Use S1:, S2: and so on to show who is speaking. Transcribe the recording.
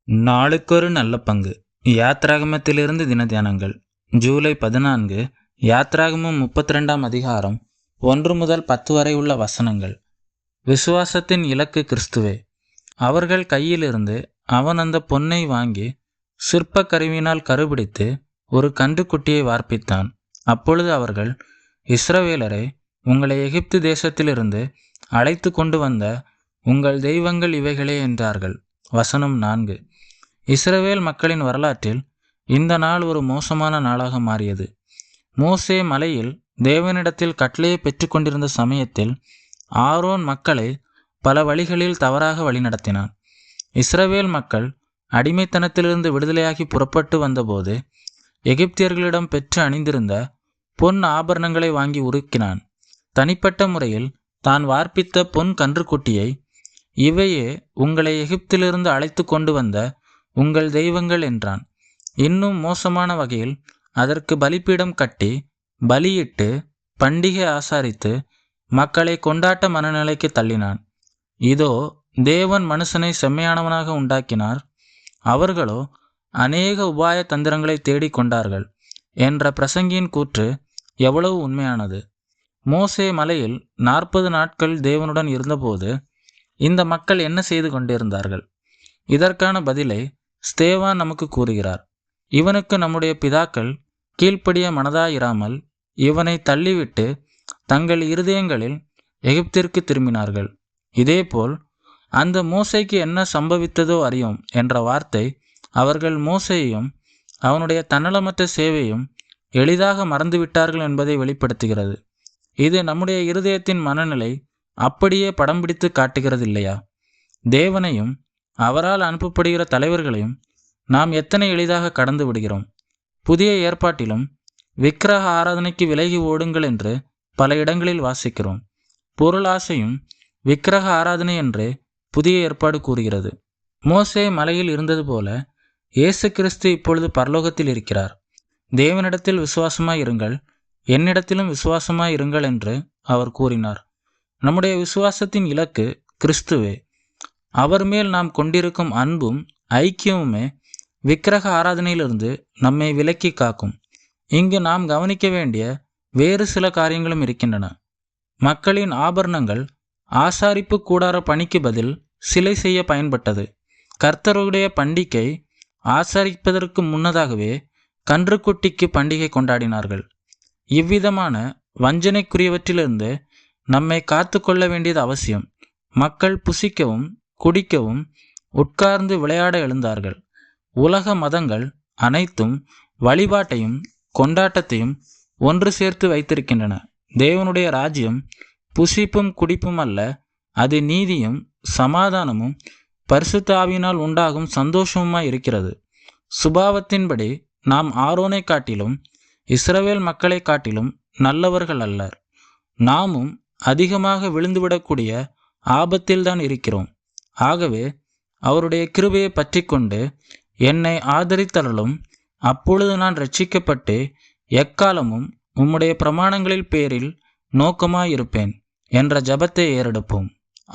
S1: நாளுக்கொரு நல்ல பங்கு. யாத்ராகமத்திலிருந்து தினத்தியானங்கள். ஜூலை 14. யாத்ராகமம் 32ஆம் அதிகாரம் 1 முதல் 10 வரை உள்ள வசனங்கள். விசுவாசத்தின் இலக்கு கிறிஸ்துவே. அவர்கள் கையிலிருந்து அவன் அந்த பொன்னை வாங்கி சிற்ப கருவியினால் கருபிடித்து ஒரு கன்றுக்குட்டியை வார்ப்பித்தான். அப்பொழுது அவர்கள், இஸ்ரவேலரை, உங்களை எகிப்து தேசத்திலிருந்து அழைத்து கொண்டு வந்த உங்கள் தெய்வங்கள் இவைகளே என்றார்கள். வசனம் 4. இஸ்ரவேல் மக்களின் வரலாற்றில் இந்த நாள் ஒரு மோசமான நாளாக மாறியது. மோசே மலையில் தேவனிடத்தில் கட்டளையை பெற்றுக்கொண்டிருந்த சமயத்தில் ஆரோன் மக்களை பல வழிகளில் தவறாக வழிநடத்தினான். இஸ்ரவேல் மக்கள் அடிமைத்தனத்திலிருந்து விடுதலையாகி புறப்பட்டு வந்தபோது எகிப்தியர்களிடம் பெற்று அணிந்திருந்த பொன் ஆபரணங்களை வாங்கி உருக்கினான். தனிப்பட்ட முறையில் தான் வார்ப்பித்த பொன் கன்றுக்குட்டியை, இவையே உங்களை எகிப்திலிருந்து அழைத்து கொண்டு வந்த உங்கள் தெய்வங்கள் என்றான். இன்னும் மோசமான வகையில் அதற்கு பலிபீடம் கட்டி பலியிட்டு பண்டிகை ஆசாரித்து மக்களை கொண்டாட்ட மனநிலைக்கு தள்ளினான். இதோ, தேவன் மனுஷனை செம்மையானவனாக உண்டாக்கினார், அவர்களோ அநேக உபாய தந்திரங்களை தேடிக் கொண்டார்கள் என்ற பிரசங்கியின் கூற்று எவ்வளவு உண்மையானது. மோசே மலையில் 40 நாட்கள் தேவனுடன் இருந்தபோது இந்த மக்கள் என்ன செய்து கொண்டிருந்தார்கள்? இதற்கான பதிலை ஸ்தேவான் நமக்கு கூறுகிறார். இவனுக்கு நம்முடைய பிதாக்கள் கீழ்ப்படிய மனதாயிராமல் இவனை தள்ளிவிட்டு தங்கள் இருதயங்களில் எகிப்திற்கு திரும்பினார்கள். இதேபோல் அந்த மோசேக்கு என்ன சம்பவித்ததோ அறியோம் என்ற வார்த்தை அவர்கள் மோசேயையும் அவனுடைய தன்னலமற்ற சேவையும் எளிதாக மறந்துவிட்டார்கள் என்பதை வெளிப்படுத்துகிறது. இது நம்முடைய இருதயத்தின் மனநிலை அப்படியே படம் பிடித்து காட்டுகிறது இல்லையா? தேவனையும் அவரால் அனுப்பப்படுகிற தலைவர்களையும் நாம் எத்தனை எளிதாக கடந்து விடுகிறோம். புதிய ஏற்பாட்டிலும் விக்கிரக ஆராதனைக்கு விலகி ஓடுங்கள் என்று பல இடங்களில் வாசிக்கிறோம். பொருளாசையும் விக்கிரக ஆராதனை என்று புதிய ஏற்பாடு கூறுகிறது. மோசே மலையில் இருந்தது போல இயேசு கிறிஸ்து இப்பொழுது பரலோகத்தில் இருக்கிறார். தேவனிடத்தில் விசுவாசமாய் இருங்கள், என்னிடத்திலும் விசுவாசமாய் இருங்கள் என்று அவர் கூறினார். நம்முடைய விசுவாசத்தின் இலக்கு கிறிஸ்துவே. அவர் மேல் நாம் கொண்டிருக்கும் அன்பும் ஐக்கியமுமே விக்கிரக ஆராதனையிலிருந்து நம்மை விலக்கி காக்கும். இங்கு நாம் கவனிக்க வேண்டிய வேறு சில காரியங்களும் இருக்கின்றன. மக்களின் ஆபரணங்கள் ஆசாரிப்பு கூடார பணிக்கு பதில் சிலை செய்ய பயன்பட்டது. கர்த்தருடைய பண்டிகை ஆசரிப்பதற்கு முன்னதாகவே கன்றுக்குட்டிக்கு பண்டிகை கொண்டாடினார்கள். இவ்விதமான வஞ்சனைக்குரியவற்றிலிருந்து நம்மை காத்து கொள்ள வேண்டியது அவசியம். மக்கள் புசிக்கவும் குடிக்கவும் உட்கார்ந்து விளையாட எழுந்தார்கள். உலக மதங்கள் அனைத்தும் வழிபாட்டையும் கொண்டாட்டத்தையும் ஒன்று சேர்த்து வைத்திருக்கின்றன. தேவனுடைய ராஜ்யம் புசிப்பும் குடிப்பும் அல்ல, அது நீதியும் சமாதானமும் பரிசுத்த ஆவியினால் உண்டாகும் சந்தோஷமுமாய் இருக்கிறது. சுபாவத்தின்படி நாம் ஆரோனை காட்டிலும் இஸ்ரவேல் மக்களை காட்டிலும் நல்லவர்கள் அல்லர். நாமும் அதிகமாக விழுந்துவிடக்கூடிய ஆபத்தில்தான் இருக்கிறோம். ஆகவே அவருடைய கிருபையை பற்றி கொண்டு என்னை ஆதரித்தருளும், அப்பொழுது நான் இரட்சிக்கப்பட்டு எக்காலமும் உம்முடைய பிரமாணங்களில் பேரில் நோக்கமாயிருப்பேன் என்ற ஜெபத்தை ஏறெடுப்போம்.